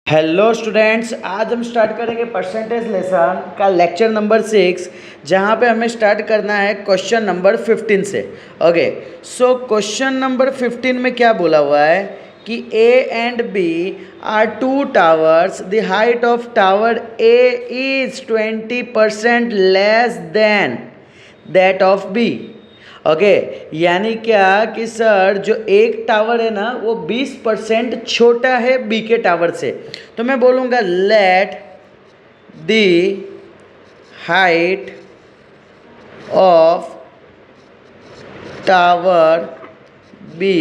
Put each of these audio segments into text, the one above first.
Hello students, आज हम start करेंगे परसेंटेज लेसन का लेक्चर नंबर 6, जहाँ पे हमें स्टार्ट करना है क्वेश्चन नंबर 15 से। ओके, सो क्वेश्चन नंबर 15 में क्या बोला हुआ है कि A and B are two towers, the height of tower A is 20% less than that of B. Okay, यानी क्या कि सर जो एक टावर है ना वो 20% छोटा है बी के टावर से। तो मैं बोलूँगा let the height of tower B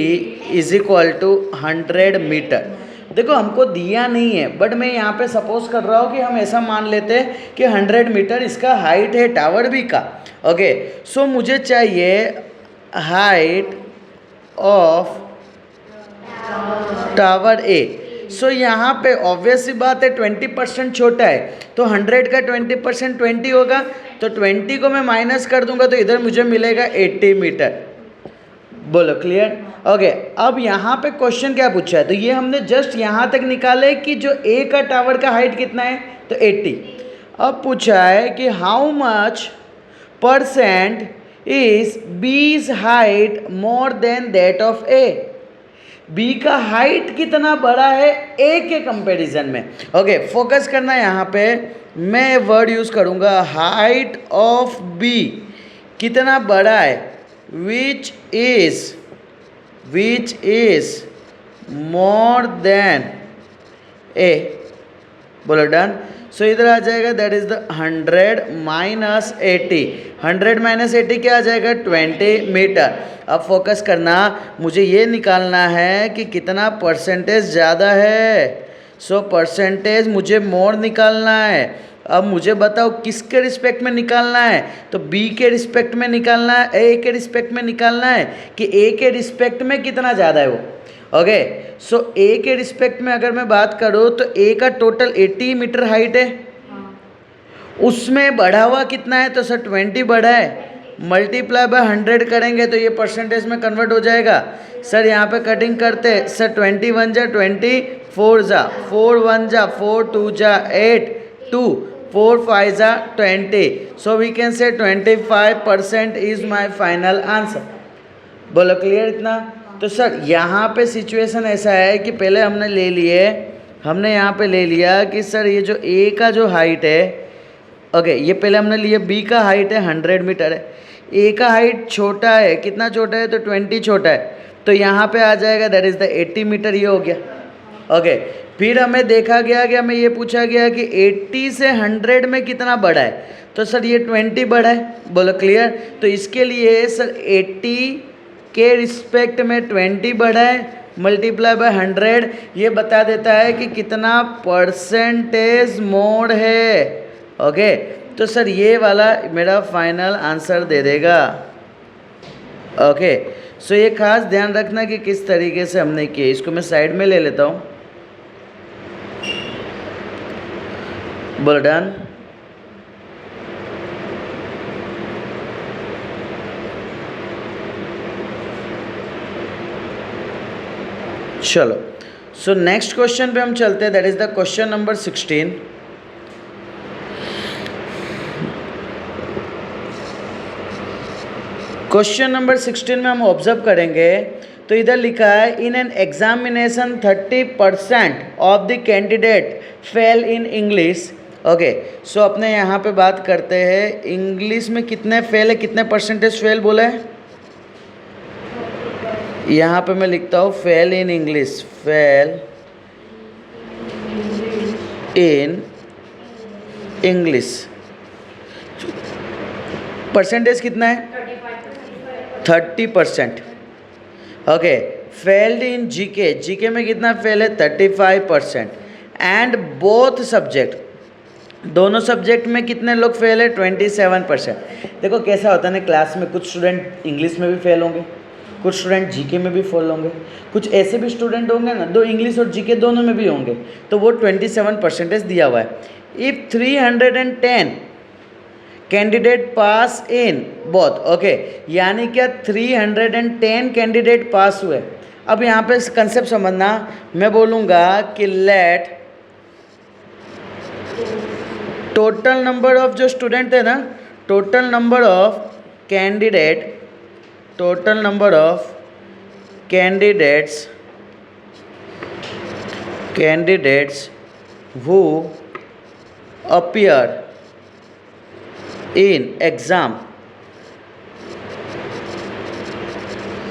is equal to 100 metre. देखो हमको दिया नहीं है, बट मैं यहाँ पे सपोज कर रहा हूँ कि हम ऐसा मान लेते हैं कि 100 मीटर इसका हाइट है टावर बी का। ओके, सो मुझे चाहिए हाइट ऑफ टावर ए। सो यहाँ पे ऑब्वियस सी बात है 20% छोटा है, तो 100 का 20% 20 होगा, तो 20 को मैं माइनस कर दूंगा तो इधर मुझे मिलेगा 80 मीटर। बोलो क्लियर? ओके, अब यहाँ पे क्वेश्चन क्या पूछा है, तो ये हमने जस्ट यहाँ तक निकाले कि जो ए का टावर का हाइट कितना है, तो 80। अब पूछा है कि how much percent is B's height more than that of A. B का हाइट कितना बड़ा है ए के कंपैरिजन में। ओके, फोकस करना यहाँ पे, मैं वर्ड यूज करूँगा हाइट ऑफ बी कितना बड़ा है, विच इज मोर देन ए। बोलो डन। सो इधर आ जाएगा that is the 100 minus 80। 100 minus 80 क्या आ जाएगा 20 मीटर। अब फोकस करना, मुझे ये निकालना है कि कितना परसेंटेज ज़्यादा है। सो परसेंटेज मुझे मोर निकालना है। अब मुझे बताओ किसके रिस्पेक्ट में निकालना है, तो बी के रिस्पेक्ट में निकालना है, ए के रिस्पेक्ट में निकालना है कि ए के रिस्पेक्ट में कितना ज़्यादा है वो। ओके, सो ए के रिस्पेक्ट में अगर मैं बात करूँ तो ए का टोटल 80 मीटर हाइट है, उसमें बढ़ा हुआ कितना है, तो सर 20 बढ़ा है, मल्टीप्लाई बाय 100 करेंगे तो ये परसेंटेज में कन्वर्ट हो जाएगा। सर यहाँ पे कटिंग करते, सर 21 जा 20, 4 जा 4, 1 जा 4, 2 जा 8, 2 4 5 जा 20। So we can say 25% is my final answer. बोलो क्लियर इतना? तो सर यहाँ पे सिचुएशन ऐसा है कि पहले हमने यहाँ पे ले लिया कि सर ये जो ए का जो हाइट है, ओके, ये पहले हमने लिया बी का हाइट है 100 मीटर है, ए का हाइट छोटा है, कितना छोटा है, तो 20 छोटा है, तो यहाँ पे आ जाएगा दैट इज़ द 80 मीटर। ये हो गया। ओके, फिर हमें देखा गया कि हमें ये पूछा गया कि 80 से 100 में कितना बड़ा है, तो सर ये 20 बड़ा है। बोलो क्लियर? तो इसके लिए सर 80 के रिस्पेक्ट में 20 बढ़ा है, मल्टीप्लाई बाय 100, ये बता देता है कि कितना परसेंटेज मोर है। ओके, तो सर ये वाला मेरा फाइनल आंसर दे देगा। ओके, सो ये खास ध्यान रखना कि किस तरीके से हमने किया। इसको मैं साइड में ले लेता हूँ। बोलो डन। चलो, सो नेक्स्ट क्वेश्चन पे हम चलते हैं, that is the question number 16। Question number 16 में हम ऑब्जर्व करेंगे तो इधर लिखा है in an examination 30% of the candidate fail in English. Okay, so अपने यहाँ पे बात करते हैं इंग्लिश में कितने फेल है, कितने परसेंटेज फेल बोला है। यहाँ पे मैं लिखता हूँ fail in English, fail in English percentage कितना है 30%। Okay, failed in GK, GK में कितना फेल है 35%। एंड बोथ सब्जेक्ट, दोनों सब्जेक्ट में कितने लोग फेल है 27%। देखो कैसा होता है ना, क्लास में कुछ स्टूडेंट इंग्लिश में भी फेल होंगे, कुछ स्टूडेंट जीके में भी फेल होंगे, कुछ ऐसे भी स्टूडेंट होंगे ना दो इंग्लिश और जीके दोनों में भी होंगे, तो वो 27% दिया हुआ है। If 310 candidate pass in both, okay, यानी क्या 310 कैंडिडेट पास हुए। अब यहाँ पे कंसेप्ट समझना, मैं बोलूँगा कि लेट टोटल नंबर ऑफ जो स्टूडेंट थे ना, total number of candidate, total number of candidates who appear in exam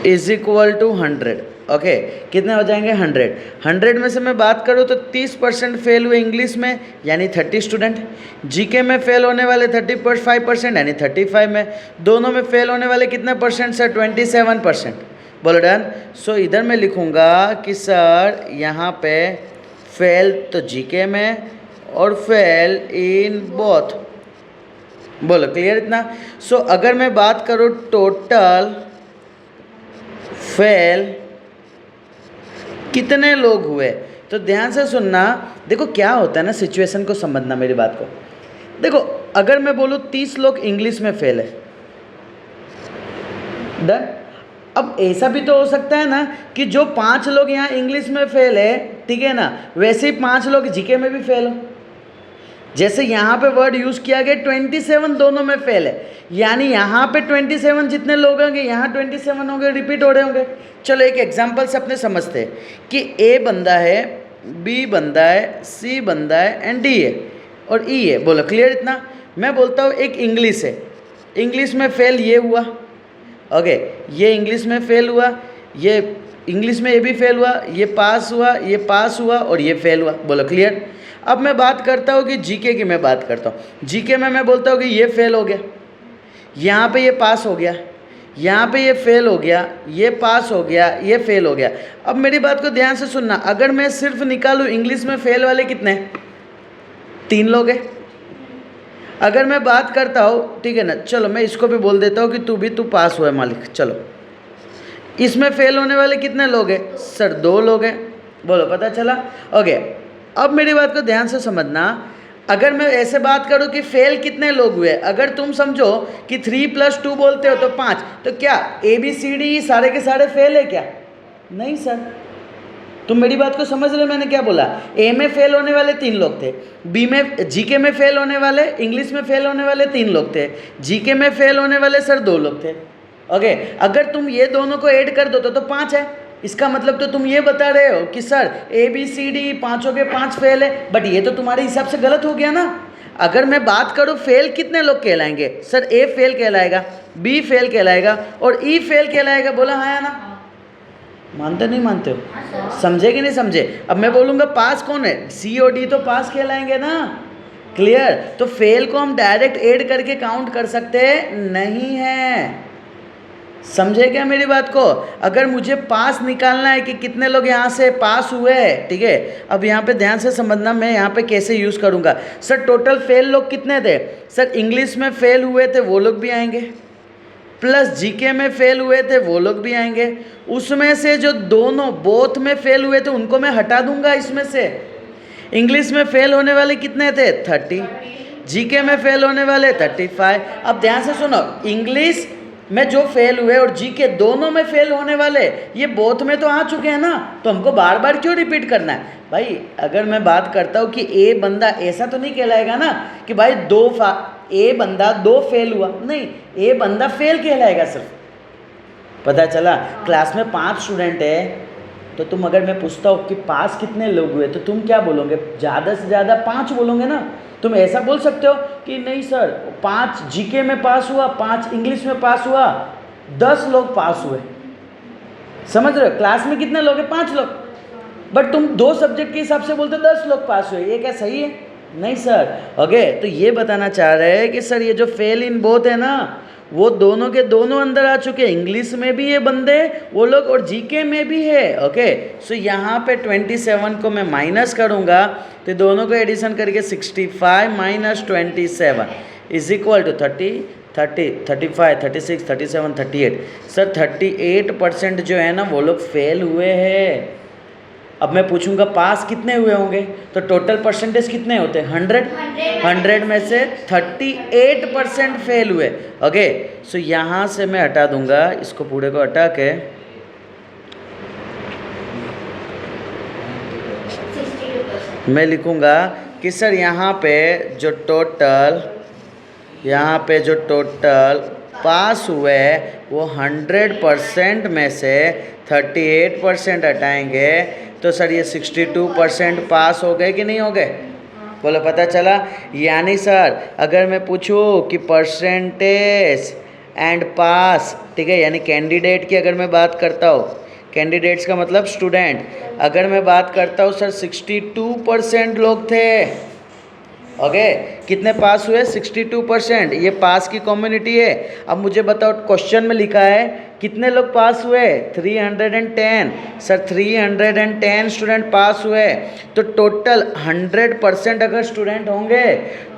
is equal to 100. Okay, कितने हो जाएंगे 100. 100 में से मैं बात करूँ तो 30% फेल हुए इंग्लिश में, यानी 30 स्टूडेंट. जीके में फेल होने वाले 35% यानी 35 में. दोनों में फेल होने वाले कितने परसेंट सर? 27%. बोलो डन. सो इधर मैं लिखूँगा कि सर यहाँ पे फेल तो जीके में और फेल इन बोथ. बोलो क्लियर इतना. सो अगर मैं बात करूँ टोटल फेल कितने लोग हुए, तो ध्यान से सुनना. देखो क्या होता है ना, सिचुएशन को समझना मेरी बात को. देखो अगर मैं बोलूँ 30 लोग इंग्लिश में फेल है, डन. अब ऐसा भी तो हो सकता है ना कि जो 5 लोग यहाँ इंग्लिश में फेल है, ठीक है ना, वैसे ही 5 लोग जीके में भी फेल हो. जैसे यहाँ पे वर्ड यूज़ किया गया 27 दोनों में फेल है, यानी यहाँ पे 27 जितने लोग होंगे यहाँ 27 होंगे, रिपीट हो रहे होंगे. चलो एक एग्जांपल से अपने समझते हैं कि ए बंदा है, बी बंदा है, सी बंदा है एंड डी है और ई है. बोलो क्लियर इतना. मैं बोलता हूँ एक इंग्लिश है, इंग्लिश में फेल ये हुआ. ओके, ये इंग्लिश में फेल हुआ, ये इंग्लिश में ये भी फेल हुआ, ये पास हुआ, ये पास हुआ और ये फेल हुआ. बोलो क्लियर. अब मैं बात करता हूँ कि जीके की मैं बात करता हूँ. जीके में मैं बोलता हूँ कि ये फेल हो गया, यहाँ पे ये पास हो गया, यहाँ पे ये फेल हो गया, ये पास हो गया, ये फेल हो गया. अब मेरी बात को ध्यान से सुनना. अगर मैं सिर्फ निकालूँ इंग्लिश में फेल वाले कितने, 3 लोग हैं. अगर मैं बात करता हूँ, ठीक है ना, चलो मैं इसको भी बोल देता हूँ कि तू पास हुआ है मालिक. चलो इसमें फेल होने वाले कितने लोग हैं सर? 2 लोग हैं. बोलो पता चला. ओके, अब मेरी बात को ध्यान से समझना. अगर मैं ऐसे बात करूं कि फेल कितने लोग हुए, अगर तुम समझो कि 3 + 2 बोलते हो तो 5, तो क्या ABCD सारे के सारे फेल है क्या? नहीं सर. तुम मेरी बात को समझ रहे हो मैंने क्या बोला? ए में फेल होने वाले 3 लोग थे, बी में जीके में फेल होने वाले, इंग्लिश में फेल होने वाले 3 लोग थे, जीके में फेल होने वाले सर 2 लोग थे. ओके, अगर तुम ये दोनों को ऐड कर दो तो 5 है. इसका मतलब तो तुम ये बता रहे हो कि सर ABCD 5 के 5 फेल है, बट ये तो तुम्हारे हिसाब से गलत हो गया ना. अगर मैं बात करूँ फेल कितने लोग कहलाएंगे सर? A फेल कहलाएगा, B फेल कहलाएगा और E फेल कहलाएगा. बोला हाँ या ना? मानते नहीं मानते हो? समझे कि नहीं समझे? अब मैं बोलूँगा पास कौन है, C और D तो पास कहलाएंगे ना. क्लियर. तो फेल को हम डायरेक्ट ऐड करके काउंट कर सकते नहीं है. समझे क्या मेरी बात को? अगर मुझे पास निकालना है कि कितने लोग यहाँ से पास हुए हैं, ठीक है, अब यहाँ पे ध्यान से समझना मैं यहाँ पे कैसे यूज़ करूँगा. सर टोटल फेल लोग कितने थे सर? इंग्लिश में फेल हुए थे वो लोग भी आएंगे, प्लस जीके में फेल हुए थे वो लोग भी आएंगे. उसमें से जो दोनों बोथ में फेल हुए थे उनको मैं हटा दूंगा इसमें से. इंग्लिश में फेल होने वाले कितने थे? 30. जीके में फेल होने वाले 35. अब ध्यान से सुनो, इंग्लिश में जो फेल हुए और जीके दोनों में फेल होने वाले, ये बोथ में तो आ चुके हैं ना, तो हमको बार बार क्यों रिपीट करना है भाई? अगर मैं बात करता हूँ कि ए बंदा, ऐसा तो नहीं कहलाएगा ना कि भाई ए बंदा 2 फेल हुआ, नहीं, ए बंदा फेल कहलाएगा सिर्फ. पता चला. क्लास में 5 स्टूडेंट है, तो तुम अगर मैं पूछता हूँ कि पास कितने लोग हुए, तो तुम क्या बोलोगे? ज़्यादा से ज़्यादा 5 बोलोगे ना. तुम ऐसा बोल सकते हो कि नहीं सर 5 जीके में पास हुआ, 5 इंग्लिश में पास हुआ, 10 लोग पास हुए. समझ रहे हो? क्लास में कितने लोग हैं? 5 लोग, बट तुम 2 सब्जेक्ट के हिसाब से बोलते 10 लोग पास हुए. ये क्या सही है? नहीं सर. ओके, तो ये बताना चाह रहे हैं कि सर ये जो फेल इन बोथ है ना, वो दोनों के दोनों अंदर आ चुके हैं. इंग्लिश में भी ये बंदे वो लोग और जीके में भी है. ओके, सो यहाँ पे 27 को मैं माइनस करूँगा तो दोनों को एडिशन करके 65 - 27 इज इक्वल टू 30, 35, 36, 37, 38. सर 38% जो है ना वो लोग फेल हुए हैं. अब मैं पूछूंगा पास कितने हुए होंगे, तो टोटल परसेंटेज कितने होते हैं? 100 में से 38% फेल हुए. ओके, सो यहाँ से मैं हटा दूंगा, इसको पूरे को हटा के 62% मैं लिखूंगा कि सर यहाँ पे जो टोटल पास हुए वो 100% में से 38% हटाएंगे तो सर ये 62% पास हो गए कि नहीं हो गए? बोलो पता चला। यानी सर अगर मैं पूछूं कि परसेंटेज एंड पास, ठीक है, यानी कैंडिडेट की अगर मैं बात करता हूँ, कैंडिडेट्स का मतलब स्टूडेंट, अगर मैं बात करता हूँ सर 62% लोग थे। ओके, कितने पास हुए? 62%। ये पास की कम्युनिटी है। अब मुझे बताओ क्वेश्चन में लिखा है कितने लोग पास हुए? 310। सर 310 स्टूडेंट पास हुए तो टोटल 100% अगर स्टूडेंट होंगे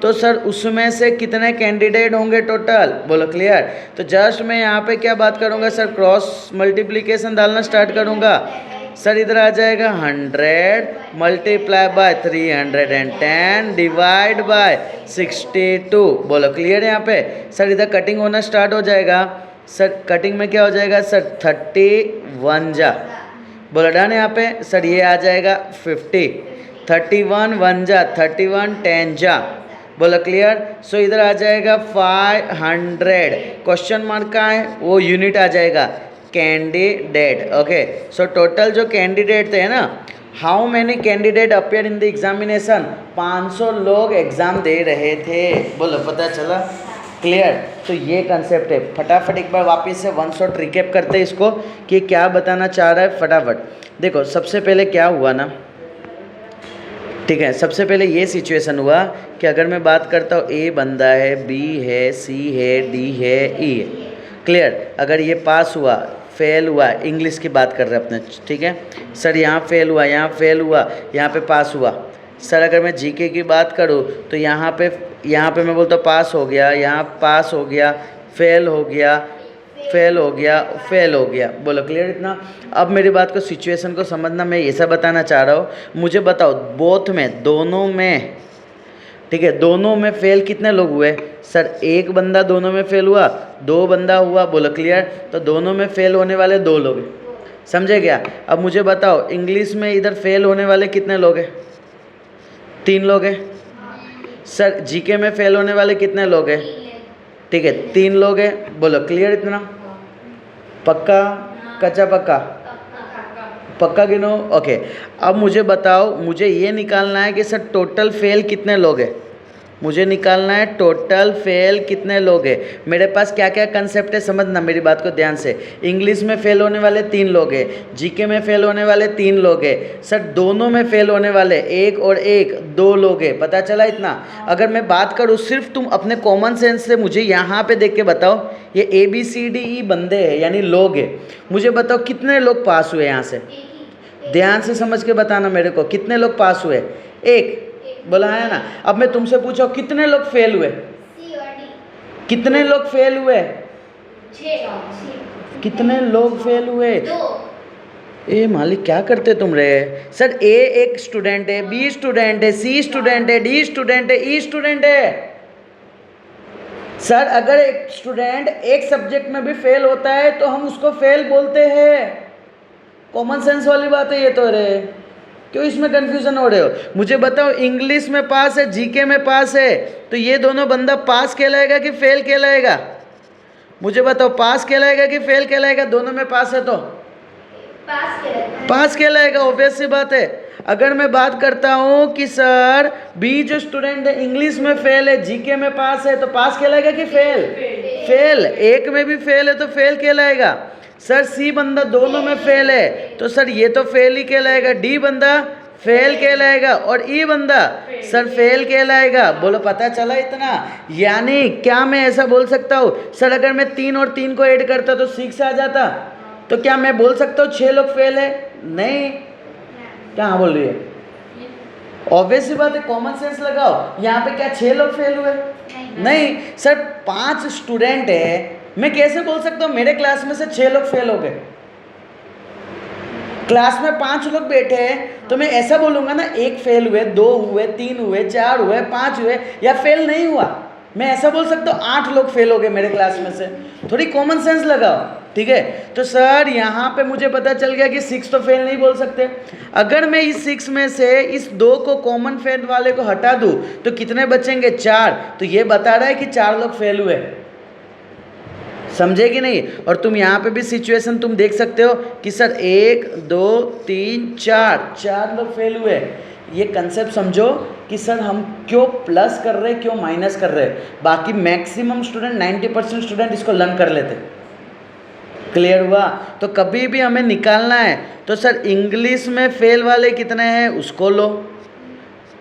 तो सर उसमें से कितने कैंडिडेट होंगे टोटल? बोलो क्लियर। तो जस्ट मैं यहाँ पे क्या बात करूँगा सर, क्रॉस मल्टीप्लिकेशन डालना स्टार्ट करूँगा। सर इधर आ जाएगा 100 मल्टीप्लाई बाय 310 डिवाइड बाय 62। बोलो क्लियर है यहाँ पे। सर इधर कटिंग होना स्टार्ट हो जाएगा। सर कटिंग में क्या हो जाएगा सर? 31 जा। बोलो डन यहाँ पे। सर ये आ जाएगा 50, 31 1 जा, 31 10 जा। बोलो क्लियर। सो इधर आ जाएगा 500। क्वेश्चन मार्क का है वो यूनिट आ जाएगा कैंडिडेट। ओके, सो टोटल जो कैंडिडेट थे ना, how many candidate appear in the examination? 500 लोग एग्जाम दे रहे थे। बोलो पता चला। क्लियर। तो ये कंसेप्ट है। फटाफट एक बार वापस से वन शॉट रिकैप करते हैं इसको कि क्या बताना चाह रहा है। फटाफट देखो, सबसे पहले क्या हुआ ना, ठीक है, सबसे पहले ये सिचुएशन हुआ कि अगर मैं बात करता हूँ ए बंदा है, बी है, सी है, डी है, ई है। क्लियर। अगर ये पास हुआ, फेल हुआ, इंग्लिश की बात कर रहे हैं अपने, ठीक है सर, यहाँ फेल हुआ, यहाँ फेल हुआ, यहाँ पे पास हुआ। सर अगर मैं जीके की बात करूँ तो यहाँ पे मैं बोलता हूँ पास हो गया, यहाँ पास हो गया, फेल हो गया, फेल हो गया, फेल हो गया। बोलो क्लियर इतना। अब मेरी बात को, सिचुएशन को समझना, मैं ऐसा बताना चाह रहा हूँ, मुझे बताओ बोथ में, दोनों में, ठीक है, दोनों में फेल कितने लोग हुए? सर एक बंदा दोनों में फेल हुआ, दो बंदा हुआ। बोलो क्लियर। तो दोनों में फेल होने वाले 2 लोग हैं, समझे क्या? अब मुझे बताओ इंग्लिश में इधर फेल होने वाले कितने लोग हैं? 3 लोग हैं। सर जीके में फेल होने वाले कितने लोग हैं? ठीक है, 3 लोग हैं। बोलो क्लियर इतना। पक्का कच्चा पक्का? पक्का गिनो। ओके, अब मुझे बताओ, मुझे ये निकालना है कि सर टोटल फेल कितने लोग हैं। मुझे निकालना है टोटल फेल कितने लोग हैं। मेरे पास क्या क्या कंसेप्ट है समझना मेरी बात को ध्यान से। इंग्लिश में फेल होने वाले 3 लोग हैं, जीके में फेल होने वाले 3 लोग हैं। सर दोनों में फेल होने वाले 1 और 1 2 लोग हैं। पता चला इतना। अगर मैं बात करूँ, सिर्फ तुम अपने कॉमन सेंस से मुझे यहाँ पे देख के बताओ, ये ABCDE बंदे हैं यानी लोग हैं। मुझे बताओ कितने लोग पास हुए यहाँ से? ध्यान से समझ के बताना मेरे को, कितने लोग पास हुए? 1 बोला है ना। अब मैं तुमसे पूछो कितने लोग फेल हुए? कितने लोग फेल हुए? 6। कितने लोग फेल हुए? 2। ए मालिक क्या करते तुम रे? सर ए एक स्टूडेंट है, बी स्टूडेंट है, सी स्टूडेंट है, डी स्टूडेंट है, ई स्टूडेंट है। सर अगर एक स्टूडेंट एक सब्जेक्ट में भी फेल होता है तो हम उसको फेल बोलते हैं। कॉमन सेंस वाली बात है ये तो रे, क्यों इसमें कंफ्यूजन हो रहे हो? मुझे बताओ इंग्लिश में पास है, जीके में पास है, तो ये दोनों बंदा पास कहलाएगा कि फेल कहलाएगा? मुझे बताओ पास कहलाएगा कि फेल कहलाएगा? दोनों में पास है तो पास कहलाएगा, ऑब्वियस सी बात है। अगर मैं बात करता हूँ कि सर बी जो स्टूडेंट है इंग्लिश में फेल है, जीके में पास है, तो पास कहलाएगा कि फेल? फेल। एक में भी फेल है तो फेल कहलाएगा। सर सी बंदा दोनों में फेल है तो सर ये तो फेल ही कहलाएगा। डी बंदा फेल कहलाएगा और ई बंदा सर फेल कहलाएगा। बोलो पता चला इतना। यानी क्या मैं ऐसा बोल सकता हूँ सर अगर मैं 3 और 3 को ऐड करता तो 6 आ जाता, तो क्या मैं बोल सकता हूँ 6 लोग फेल है? नहीं। क्या हाँ बोल रही है? ऑब्वियस सी बात है, कॉमन सेंस लगाओ। यहाँ पे क्या 6 लोग फेल हुए? नहीं। सर 5 स्टूडेंट है, मैं कैसे बोल सकता हूँ मेरे क्लास में से 6 लोग फेल हो गए? क्लास में 5 लोग बैठे हैं तो मैं ऐसा बोलूँगा ना, 1 फेल हुए, 2 हुए, 3 हुए, 4 हुए, 5 हुए, या फेल नहीं हुआ। मैं ऐसा बोल सकता हूँ 8 लोग फेल हो गए मेरे क्लास में से। थोड़ी कॉमन सेंस लगाओ। ठीक है। तो सर यहाँ पे मुझे पता चल गया कि 6 तो फेल नहीं बोल सकते। अगर मैं इस 6 में से इस 2 को कॉमन फेल वाले को हटा दूँ तो कितने बचेंगे? 4। तो ये बता रहा है कि 4 लोग फेल हुए। समझे कि नहीं? और तुम यहाँ पे भी सिचुएशन तुम देख सकते हो कि सर 1 2 3 4 लोग फेल हुए। ये कंसेप्ट समझो कि सर हम क्यों प्लस कर रहे हैं, क्यों माइनस कर रहे हैं। बाकी मैक्सिमम स्टूडेंट 90% स्टूडेंट इसको लर्न कर लेते। क्लियर हुआ? तो कभी भी हमें निकालना है तो सर इंग्लिश में फेल वाले कितने हैं उसको लो,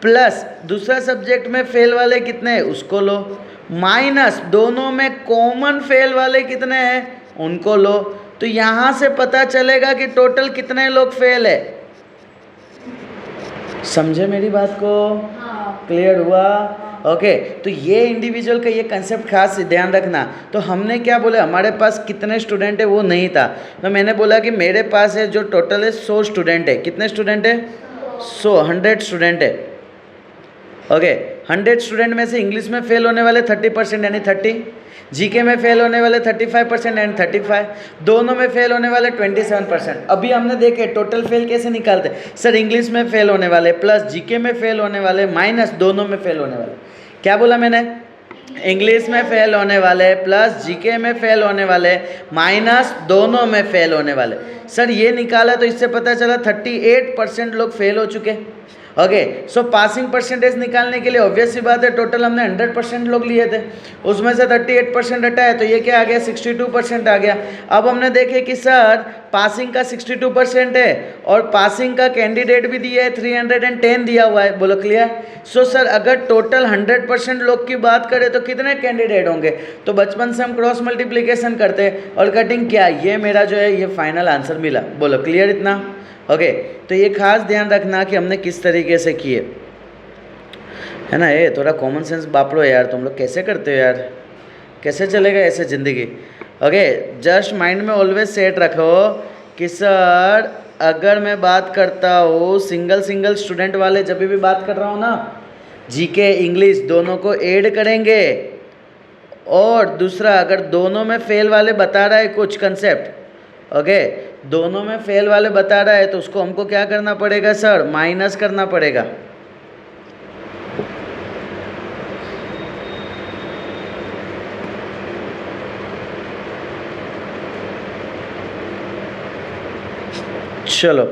प्लस दूसरा सब्जेक्ट में फेल वाले कितने हैं उसको लो, माइनस दोनों में कॉमन फेल वाले कितने हैं उनको लो। तो यहाँ से पता चलेगा कि टोटल कितने लोग फेल है। समझे मेरी बात को? क्लियर हुआ? ओके। तो ये इंडिविजुअल का ये कंसेप्ट खास ध्यान रखना। तो हमने क्या बोले, हमारे पास कितने स्टूडेंट है वो नहीं था, तो मैंने बोला कि मेरे पास है जो टोटल है 100 स्टूडेंट है। कितने स्टूडेंट है? 100 स्टूडेंट है। ओके। 100 स्टूडेंट में से इंग्लिश में फेल होने वाले 30% यानी 30, जीके में फेल होने वाले 35% यानी 35, दोनों में फेल होने वाले 27%। अभी हमने देखे टोटल फेल कैसे निकालते। सर इंग्लिश में फेल होने वाले प्लस जीके में फेल होने वाले माइनस दोनों में फेल होने वाले। क्या बोला मैंने? इंग्लिश में फेल होने वाले प्लस जीके में फेल होने वाले माइनस दोनों में फेल होने वाले। सर ये निकाला तो इससे पता चला 38% लोग फेल हो चुके। ओके। सो पासिंग परसेंटेज निकालने के लिए ऑब्वियस सी बात है टोटल हमने 100% लोग लिए थे, उसमें से 38% हटा है तो ये क्या आ गया? 62% आ गया। अब हमने देखे कि सर पासिंग का 62% है और पासिंग का कैंडिडेट भी दिया है 310 दिया हुआ है। बोलो क्लियर? सो सर अगर टोटल 100% लोग की बात करें तो कितने कैंडिडेट होंगे? तो बचपन से हम क्रॉस मल्टीप्लिकेशन करते और कटिंग क्या, ये मेरा जो है ये फाइनल आंसर मिला। बोलो क्लियर इतना? ओके। तो ये खास ध्यान रखना कि हमने किस तरीके से किए, है ना। ये थोड़ा कॉमन सेंस बापड़ो यार, तुम लोग कैसे करते हो यार, कैसे चलेगा ऐसे ज़िंदगी। ओके। जस्ट माइंड में ऑलवेज सेट रखो कि सर अगर मैं बात करता हूँ सिंगल स्टूडेंट वाले, जब भी बात कर रहा हूँ ना, जीके इंग्लिश दोनों को ऐड करेंगे। और दूसरा अगर दोनों में फेल वाले बता रहा है कुछ कंसेप्ट, ओके, दोनों में फेल वाले बता रहा है तो उसको हमको क्या करना पड़ेगा सर? माइनस करना पड़ेगा। चलो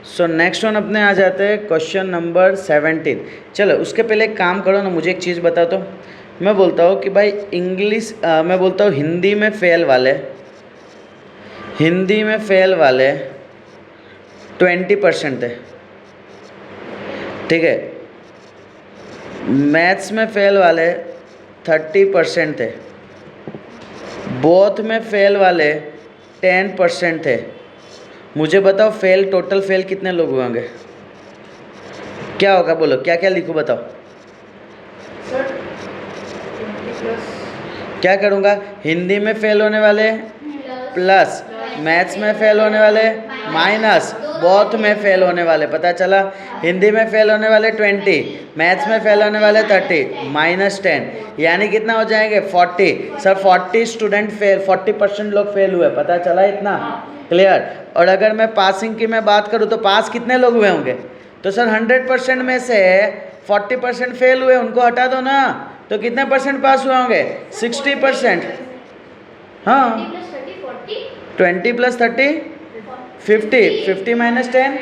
सो नेक्स्ट वन अपने आ जाते हैं क्वेश्चन नंबर 17। चलो उसके पहले एक काम करो ना, मुझे एक चीज़ बता दो। मैं बोलता हूँ कि भाई इंग्लिश मैं बोलता हूँ हिंदी में फेल वाले 20% थे, ठीक है। मैथ्स में फेल वाले 30% थे, बोथ में फेल वाले 10% थे। मुझे बताओ फेल, टोटल फेल कितने लोग होंगे? क्या होगा? बोलो क्या क्या लिखूँ बताओ। सर 20+। क्या करूँगा? हिंदी में फेल होने वाले प्लस, मैथ्स में फेल होने वाले माइनस, बोथ में फेल होने वाले। पता चला? हिंदी में फेल होने वाले 20, मैथ्स में फेल होने वाले 30, -10 यानी कितना हो जाएंगे? 40। सर 40 स्टूडेंट फेल, 40% लोग फेल हुए। पता चला इतना? क्लियर? और अगर मैं पासिंग की मैं बात करूँ तो पास कितने लोग हुए होंगे? तो सर 100% में से 40% फेल हुए, उनको हटा दो ना, तो कितने परसेंट पास हुए होंगे? 60%। हाँ 20 + 30 50 - 10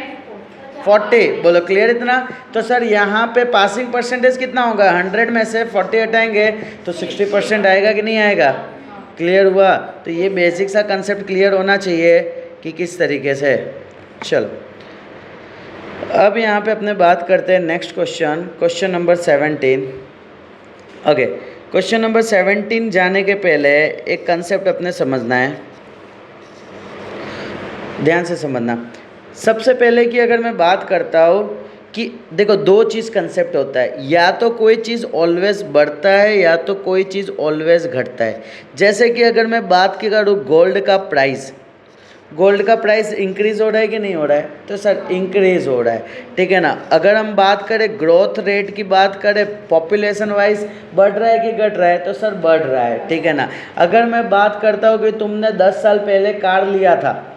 40। बोलो क्लियर इतना? तो सर यहाँ पे पासिंग परसेंटेज कितना होगा? 100 में से 40 हटाएंगे तो 60% आएगा कि नहीं आएगा? क्लियर हुआ? तो ये बेसिक सा कंसेप्ट क्लियर होना चाहिए कि किस तरीके से। चलो अब यहाँ पे अपने बात करते हैं next question number 17। Okay. Question number 17 जाने के पहले एक कंसेप्ट अपने समझना है, ध्यान से समझना। सबसे पहले कि अगर मैं बात करता हूँ कि देखो दो चीज़ कंसेप्ट होता है, या तो कोई चीज़ ऑलवेज बढ़ता है या तो कोई चीज़ ऑलवेज घटता है। जैसे कि अगर मैं बात की करूँ गोल्ड का प्राइस, गोल्ड का प्राइस इंक्रीज हो रहा है कि नहीं हो रहा है? तो सर इंक्रीज हो रहा है, ठीक है ना। अगर हम बात करें ग्रोथ रेट की बात करें, पॉपुलेशन वाइज बढ़ रहा है कि घट रहा है? तो सर बढ़ रहा है, ठीक है ना। अगर मैं बात करता हूँ कि तुमने 10 साल पहले कार लिया था,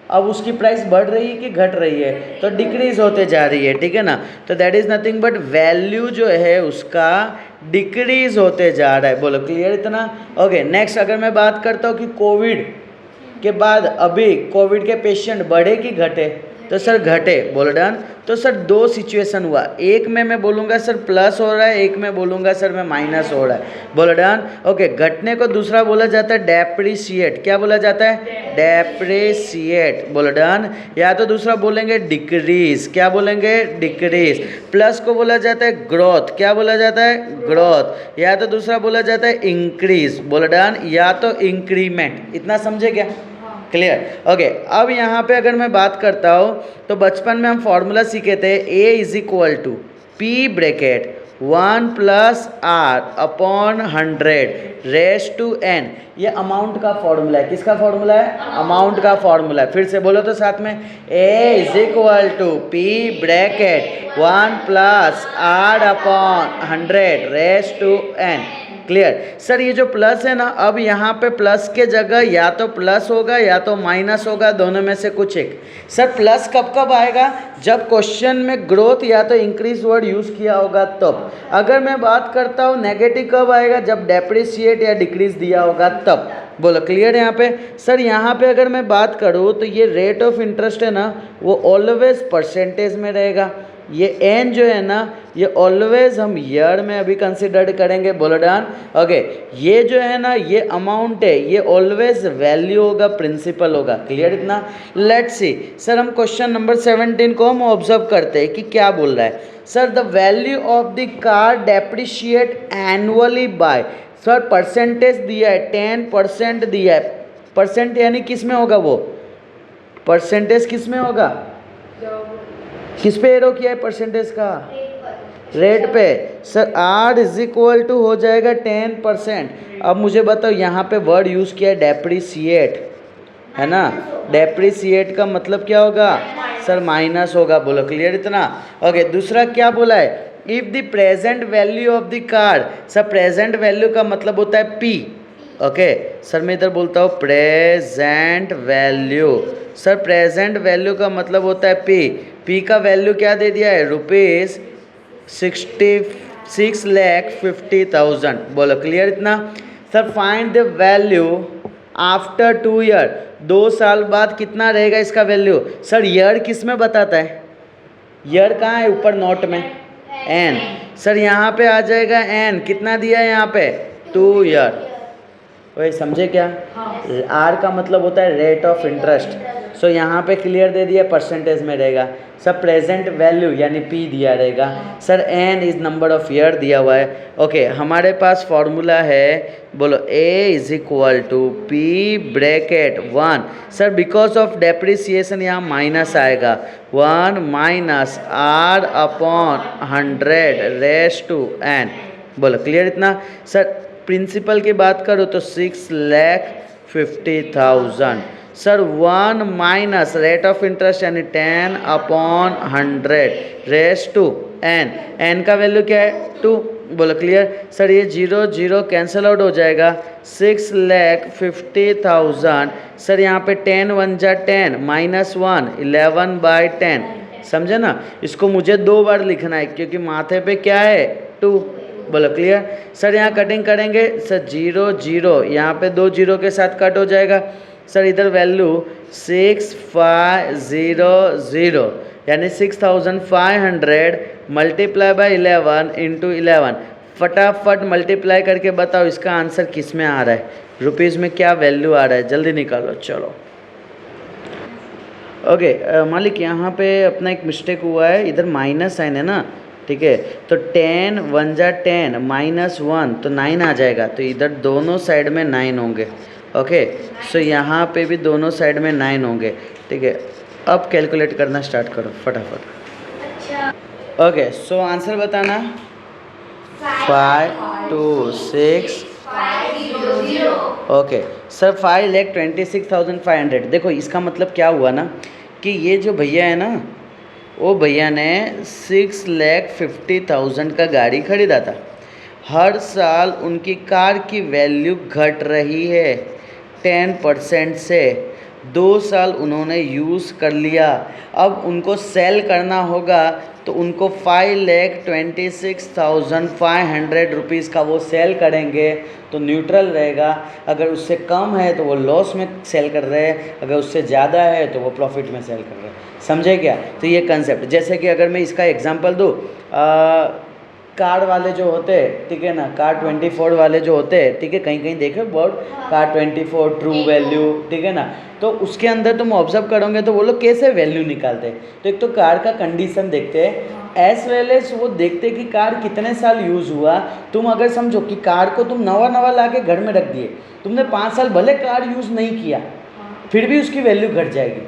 अब उसकी प्राइस बढ़ रही है कि घट रही है? तो डिक्रीज होते जा रही है, ठीक है ना। तो that is nothing but value जो है उसका डिक्रीज होते जा रहा है। बोलो क्लियर इतना? ओके नेक्स्ट, अगर मैं बात करता हूँ कि कोविड के बाद अभी कोविड के पेशेंट बढ़े कि घटे? तो सर घटे। बोलो डन। तो सर दो सिचुएशन हुआ, एक में मैं बोलूँगा सर प्लस हो रहा है, एक में बोलूँगा सर मैं माइनस हो रहा है। बोलो डन। ओके, घटने को दूसरा बोला जाता है डेप्रिसिएट। क्या बोला जाता है? डेप्रिसिएट। बोलो डन। या तो दूसरा बोलेंगे डिक्रीज। क्या बोलेंगे? डिक्रीज। प्लस को बोला जाता है ग्रोथ। क्या बोला जाता है? ग्रोथ। या तो दूसरा बोला जाता है इंक्रीज। बोलो डन। या तो इंक्रीमेंट। इतना समझे क्या? क्लियर? ओके, अब यहाँ पे अगर मैं बात करता हूँ तो बचपन में हम फॉर्मूला सीखे थे, A is equal to P bracket 1 plus R upon 100 raise to N. ये अमाउंट का फॉर्मूला है। किसका फॉर्मूला है? अमाउंट का फॉर्मूला है। फिर से बोलो तो साथ में, A is equal to P bracket 1 plus R upon 100 raise to N. Clear? Sir ये जो प्लस है ना, अब यहाँ पे प्लस के जगह या तो प्लस होगा या तो माइनस होगा, दोनों में से कुछ एक। सर प्लस कब कब आएगा? जब क्वेश्चन में ग्रोथ या तो इंक्रीज वर्ड यूज़ किया होगा तब। अगर मैं बात करता हूँ नेगेटिव कब आएगा? जब डेप्रिसिएट या डिक्रीज दिया होगा तब। बोलो क्लियर है यहाँ पे? सर यहाँ पे अगर मैं बात करूँ तो ये रेट ऑफ इंटरेस्ट है ना, वो ऑलवेज परसेंटेज में रहेगा। ये एन जो है ना, ये ऑलवेज हम ईयर में अभी कंसिडर करेंगे। बोलो डन। ओके, ये जो है ना, ये अमाउंट है, ये ऑलवेज वैल्यू होगा, प्रिंसिपल होगा। क्लियर इतना? Let's see. सर हम क्वेश्चन नंबर 17 को हम ऑब्जर्व करते हैं कि क्या बोल रहा है। Sir the value of the car depreciate annually by. Sir percentage दिया है, 10% दिया है। परसेंट यानी किस में होगा? वो परसेंटेज किस में होगा? किस पे एरो किया है परसेंटेज का? रेट पे। Sir R is equal to हो जाएगा 10%। अब मुझे बताओ, यहाँ पे वर्ड यूज़ किया है डेप्रिसिएट, है ना। डेप्रिसिएट का मतलब क्या होगा? सर माइनस होगा। बोलो क्लियर इतना? ओके, दूसरा क्या बोला है? If the present value of the car. Sir present value का मतलब होता है पी। ओके सर मैं इधर बोलता हूँ present value. Sir present value का मतलब होता है पी। पी का वैल्यू क्या दे दिया है? रुपीज़ 66,50,000। बोलो क्लियर इतना? Sir find the value after 2 year. 2 साल बाद कितना रहेगा इसका वैल्यू? सर ईयर किस में बताता है? ईयर कहाँ है? ऊपर नोट में एन। सर यहाँ पे आ जाएगा एन। कितना दिया है यहाँ पे? 2 ईयर। वही समझे क्या? आर का मतलब होता है रेट ऑफ इंटरेस्ट। सो यहाँ पे क्लियर दे दिया, परसेंटेज में रहेगा। सर प्रेजेंट वैल्यू यानी पी दिया रहेगा। Sir N is number of year दिया हुआ है। ओके हमारे पास फॉर्मूला है, बोलो A is equal to P bracket 1। Sir because of depreciation यहाँ माइनस आएगा, 1 minus R upon 100 raise to N. बोलो क्लियर इतना? सर प्रिंसिपल की बात करो तो 6,50,000। Sir 1 minus rate of interest यानी 10 upon 100 raise to N. N का वैल्यू क्या है? 2। बोलो क्लियर? सर ये 0 0 कैंसिल आउट हो जाएगा, 6,50,000। सर यहाँ पे 10 1 जा 10 माइनस 1 11/10। समझे ना? इसको मुझे 2 बार लिखना है क्योंकि माथे पे क्या है? 2। बोलो क्लियर? सर यहाँ कटिंग करेंगे, सर 0 0 यहाँ पे 2 0 के साथ कट हो जाएगा। सर इधर वैल्यू 6500 यानी 6500 मल्टीप्लाई बाय 11 इंटू 11। फटाफट मल्टीप्लाई करके बताओ इसका आंसर किस में आ रहा है, रुपीज़ में क्या वैल्यू आ रहा है, जल्दी निकालो। चलो ओके मालिक यहाँ पे अपना एक मिस्टेक हुआ है, इधर माइनस साइन है ना, ठीक है। तो 10 1 जा 10 माइनस 1 तो 9 आ जाएगा। तो इधर दोनों साइड में 9 होंगे। ओके सो यहाँ पे भी दोनों साइड में 9 होंगे, ठीक है। अब कैलकुलेट करना स्टार्ट करो फटाफट। ओके सो आंसर बताना 5 2 6 ओके सर 5,26,500। देखो इसका मतलब क्या हुआ ना कि ये जो भैया है ना, वो भैया ने 6,50,000 का गाड़ी खरीदा था। हर साल उनकी कार की वैल्यू घट रही है 10% से। 2 साल उन्होंने यूज़ कर लिया, अब उनको सेल करना होगा तो उनको 5,26,500 रुपीज़ का वो सेल करेंगे तो न्यूट्रल रहेगा। अगर उससे कम है तो वो लॉस में सेल कर रहे हैं, अगर उससे ज़्यादा है तो वो प्रॉफिट में सेल कर रहे हैं। समझे क्या? तो ये कंसेप्ट, जैसे कि अगर मैं इसका एग्जांपल दूँ, कार वाले जो होते हैं, ठीक है ना, कार 24 वाले जो होते हैं, ठीक है, कहीं कहीं देखे बोर्ड कार 24 ट्रू वैल्यू, ठीक है ना, तो उसके अंदर तुम ऑब्जर्व करोगे तो वो लोग कैसे वैल्यू निकालते हैं। तो एक तो कार का कंडीशन देखते हैं, एज वेल एज वो देखते हैं कि कार कितने साल यूज़ हुआ। तुम अगर समझो कि कार को तुम नवा ला के घर में रख दिए, तुमने 5 साल भले कार यूज़ नहीं किया, फिर भी उसकी वैल्यू घट जाएगी।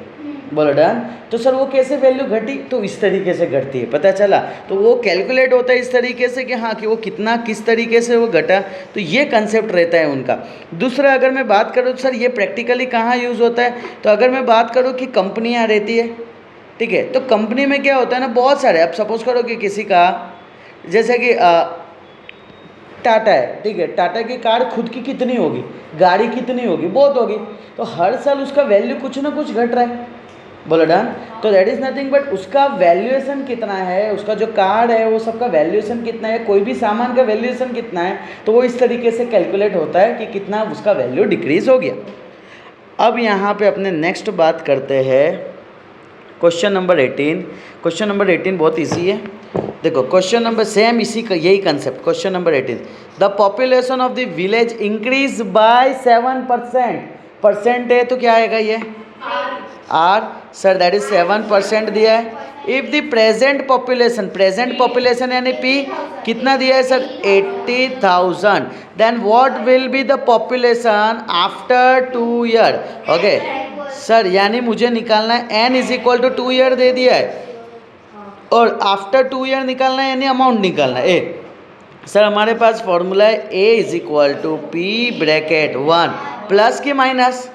बोलो डन। तो सर वो कैसे वैल्यू घटी? तो इस तरीके से घटती है, पता चला। तो वो कैलकुलेट होता है इस तरीके से कि हाँ कि वो कितना किस तरीके से वो घटा, तो ये कंसेप्ट रहता है उनका। दूसरा अगर मैं बात करूँ सर ये प्रैक्टिकली कहाँ यूज़ होता है, तो अगर मैं बात करूँ कि कंपनियाँ रहती है, ठीक है, तो कंपनी में क्या होता है ना, बहुत सारे, अब सपोज़ करो कि किसी का जैसे कि टाटा है, ठीक है, टाटा की कार खुद की कितनी होगी, गाड़ी कितनी होगी, बहुत होगी, तो हर साल उसका वैल्यू कुछ ना कुछ घट रहा है। बोलो डन। तो दैट इज़ नथिंग बट उसका वैल्यूएशन कितना है, उसका जो कार है वो सबका वैल्यूएशन कितना है, कोई भी सामान का वैल्यूएशन कितना है, तो वो इस तरीके से कैलकुलेट होता है कि कितना उसका वैल्यू डिक्रीज हो गया। अब यहाँ पे अपने नेक्स्ट बात करते हैं क्वेश्चन नंबर 18। क्वेश्चन नंबर 18 बहुत ईजी है। देखो क्वेश्चन नंबर सेम इसी का यही concept. Question number 18, the population of the village increase by 7%। Percent है तो क्या आएगा ये आर, सर दैट इज 7% दिया है। इफ द प्रेजेंट पॉपुलेशन यानी पी कितना दिया है sir 80,000, then what will be the population after 2 year. Okay sir यानी मुझे निकालना है n is equal to 2 year दे दिया है और आफ्टर 2 ईयर निकालना है यानी अमाउंट निकालना है। ए सर हमारे पास फॉर्मूला है a is equal to P bracket 1 plus की माइनस,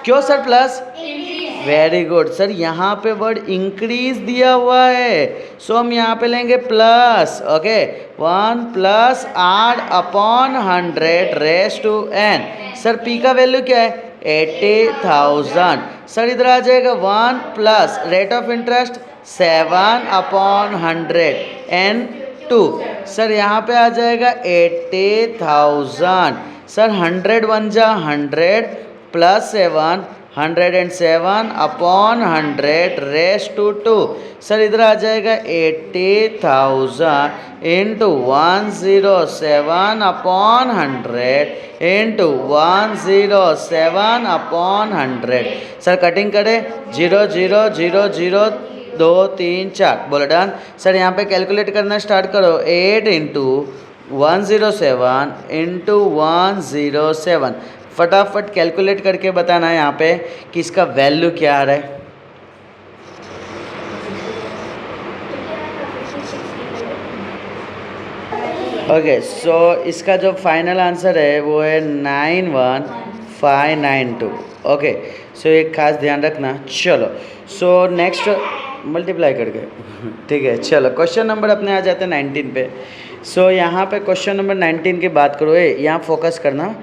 क्यों sir plus, very good sir, यहाँ पे वर्ड इंक्रीज दिया हुआ है सो हम यहाँ पे लेंगे plus. Okay 1 plus R upon 100 raise to n। Sir p का वैल्यू क्या है 80,000। सर इधर आ जाएगा 1 plus rate of interest 7 upon 100 n 2। Sir यहाँ पे आ जाएगा 80,000। सर 100 1 जा 100 plus 7 107 upon 100 raise to 2। Sir इधर आ जाएगा 80,000 into 107 upon 100 into 107 upon 100। Sir cutting करें 0 0 0 0 2 3 4, बोलो डन। सर यहाँ पे कैलकुलेट करना स्टार्ट करो 8 इंटू 107 इंटू 107। फटाफट कैलकुलेट करके बताना है यहाँ पे कि इसका वैल्यू क्या आ रहा है। ओके सो इसका जो फाइनल आंसर है वो है 91592। ओके सो एक खास ध्यान रखना। चलो सो नेक्स्ट मल्टीप्लाई करके ठीक है। चलो क्वेश्चन नंबर अपने आ जाते हैं 19 पे। सो यहाँ पे क्वेश्चन नंबर 19 की बात करो, यहाँ फोकस करना।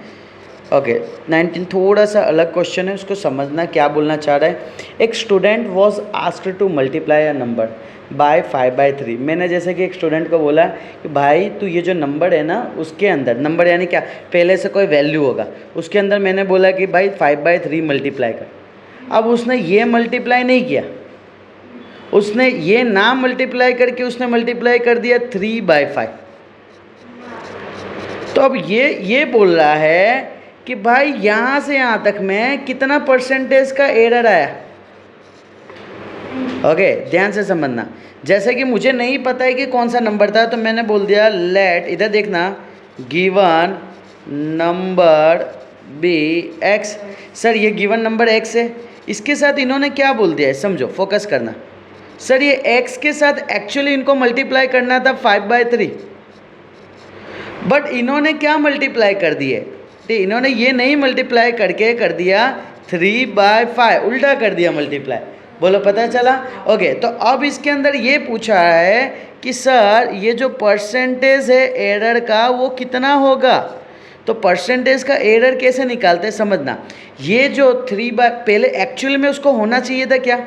ओके 19 थोड़ा सा अलग क्वेश्चन है, उसको समझना क्या बोलना चाह रहा है। एक student was asked to multiply a number by 5/3। मैंने जैसे कि एक स्टूडेंट को बोला कि भाई तू ये जो नंबर है ना उसके अंदर, नंबर यानी क्या, पहले से कोई वैल्यू होगा, उसके अंदर मैंने बोला कि भाई 5/3 मल्टीप्लाई कर। अब उसने ये मल्टीप्लाई नहीं किया, उसने ये ना मल्टीप्लाई करके उसने मल्टीप्लाई कर दिया 3/5। तो अब ये बोल रहा है कि भाई यहाँ से यहाँ तक में कितना परसेंटेज का एरर आया। ओके ध्यान से समझना। जैसे कि मुझे नहीं पता है कि कौन सा नंबर था, तो मैंने बोल दिया लेट, इधर देखना, गिवन नंबर बी एक्स। सर ये गिवन नंबर एक्स है, इसके साथ इन्होंने क्या बोल दिया है, समझो फोकस करना। सर ये एक्स के साथ एक्चुअली इनको मल्टीप्लाई करना था 5/3, बट इन्होंने क्या मल्टीप्लाई कर दिए, इन्होंने ये नहीं मल्टीप्लाई करके कर दिया 3/5, उल्टा कर दिया मल्टीप्लाई। बोलो पता चला? ओके, तो अब इसके अंदर ये पूछा है कि सर ये जो परसेंटेज है एरर का वो कितना होगा। तो परसेंटेज का एरर कैसे निकालते हैं समझना। ये जो 3 बाय, पहले एक्चुअली में उसको होना चाहिए था क्या,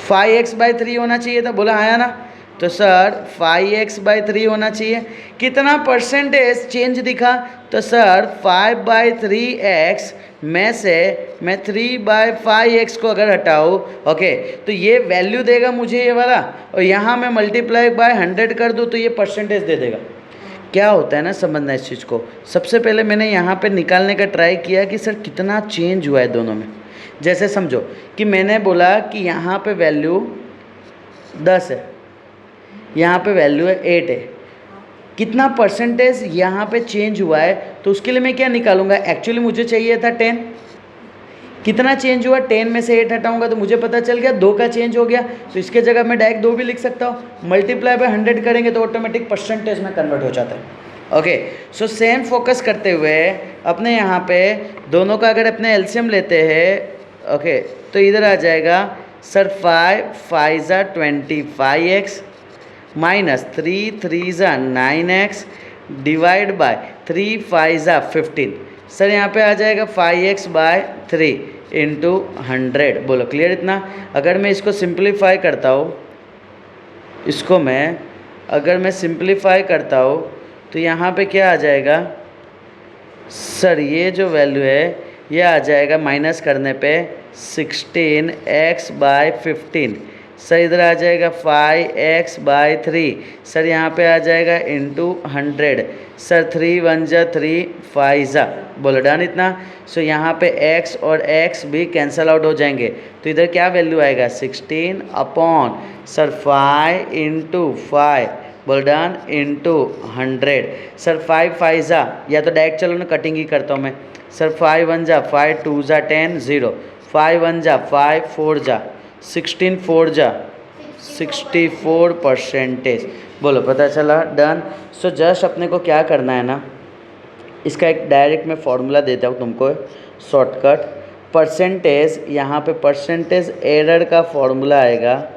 5x/3 होना चाहिए था। बोला आया ना? तो सर 5x/3 होना चाहिए। कितना परसेंटेज चेंज दिखा? तो सर 5/3x में से मैं 3/5x को अगर हटाऊँ, ओके, तो ये वैल्यू देगा मुझे ये वाला, और यहाँ मैं मल्टीप्लाई बाय 100 कर दूँ तो ये परसेंटेज दे देगा। क्या होता है ना, समझना इस चीज़ को। सबसे पहले मैंने यहाँ पे निकालने का ट्राई किया कि सर कितना चेंज हुआ है दोनों में। जैसे समझो कि मैंने बोला कि यहाँ पे वैल्यू 10 है, यहाँ पे वैल्यू है 8 है, कितना परसेंटेज यहाँ पे चेंज हुआ है, तो उसके लिए मैं क्या निकालूंगा। एक्चुअली मुझे चाहिए था 10, कितना चेंज हुआ, 10 में से 8 हटाऊंगा तो मुझे पता चल गया 2 का चेंज हो गया। तो इसके जगह मैं डायरेक्ट 2 भी लिख सकता हूँ। मल्टीप्लाई बाय 100 करेंगे तो ऑटोमेटिक परसेंटेज में कन्वर्ट हो जाता है। ओके, सो सेम फोकस करते हुए अपने यहाँ पे दोनों का अगर अपने एलसीएम लेते हैं, ओके, तो इधर आ जाएगा sir 5 × 25x minus 3 × 9x divide by 3 5 × 15। Sir यहाँ पे आ जाएगा 5x/3 इंटू 100। बोलो क्लियर इतना? अगर मैं इसको सिंप्लीफाई करता हूँ, इसको मैं अगर मैं सिंप्लीफाई करता हूँ तो यहाँ पे क्या आ जाएगा सर, ये जो वैल्यू है ये आ जाएगा माइनस करने पे 16x/15। सर इधर आ जाएगा 5x/3। सर यहाँ पे आ जाएगा इंटू 100। सर 3 1 जा 3 5 जा। बोलो डन इतना? सो यहाँ पे x और x भी कैंसल आउट हो जाएंगे, तो इधर क्या वैल्यू आएगा 16 अपॉन सर 5 × 5, बोल डन, इंटू 100। सर 5 5 जा, या तो डायरेक्ट चलो ना कटिंग ही करता हूँ मैं। सर 5 1 जा 5, 2 जा 10 0, 5 1 जा 5, 4 जा 16, 4 जा 64 परसेंटेज। बोलो पता चला? डन। सो जस्ट अपने को क्या करना है ना, इसका एक डायरेक्ट मैं फॉर्मूला देता हूँ तुमको, शॉर्टकट। परसेंटेज, यहाँ पे परसेंटेज एरर का फॉर्मूला आएगा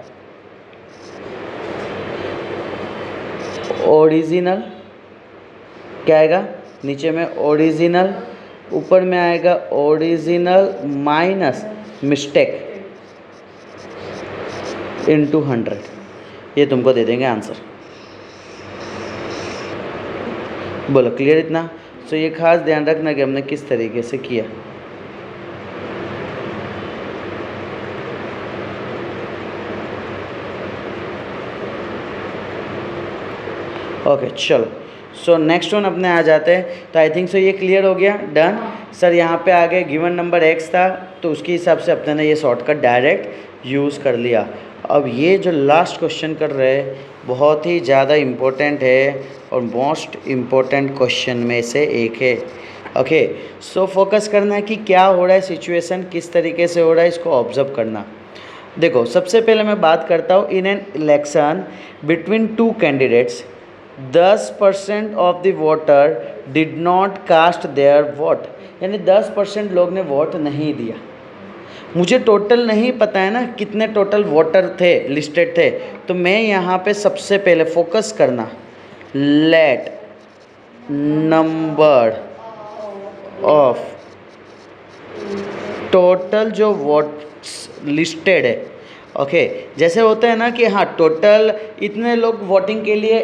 ओरिजिनल, क्या आएगा नीचे में ओरिजिनल, ऊपर में आएगा ओरिजिनल माइनस मिस्टेक इंटू 100। ये तुमको दे देंगे आंसर। बोलो क्लियर इतना? सो ये खास ध्यान रखना कि हमने किस तरीके से किया। ओके चलो, सो नेक्स्ट वन अपने आ जाते हैं। तो आई थिंक सो ये क्लियर हो गया, डन। सर यहाँ पे आगे गिवन नंबर x था तो उसके हिसाब से अपने ने ये शॉर्टकट डायरेक्ट यूज़ कर लिया। अब ये जो लास्ट क्वेश्चन कर रहे हैं बहुत ही ज़्यादा इम्पोर्टेंट है और मोस्ट इम्पोर्टेंट क्वेश्चन में से एक है। ओके, सो फोकस करना है कि क्या हो रहा है, सिचुएशन किस तरीके से हो रहा है, इसको ऑब्जर्व करना। देखो सबसे पहले मैं बात करता हूँ, in an election between 2 candidates 10% of the voter did not cast their vote, यानी 10% लोग ने वोट नहीं दिया। मुझे टोटल नहीं पता है ना कितने टोटल वोटर थे, लिस्टेड थे, तो मैं यहाँ पे सबसे पहले फोकस करना, लेट नंबर ऑफ टोटल जो वोट्स लिस्टेड है। ओके, जैसे होता है ना कि हाँ टोटल इतने लोग वोटिंग के लिए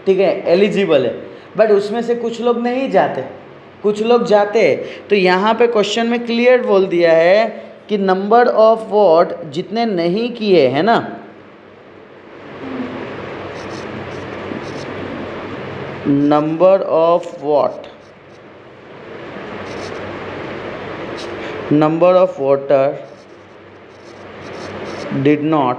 ठीक है एलिजिबल है, बट उसमें से कुछ लोग नहीं जाते, कुछ लोग जाते हैं। तो यहाँ पे क्वेश्चन में क्लियर बोल दिया है कि नंबर ऑफ वोट जितने नहीं किए है ना, number of vote, number of voter did not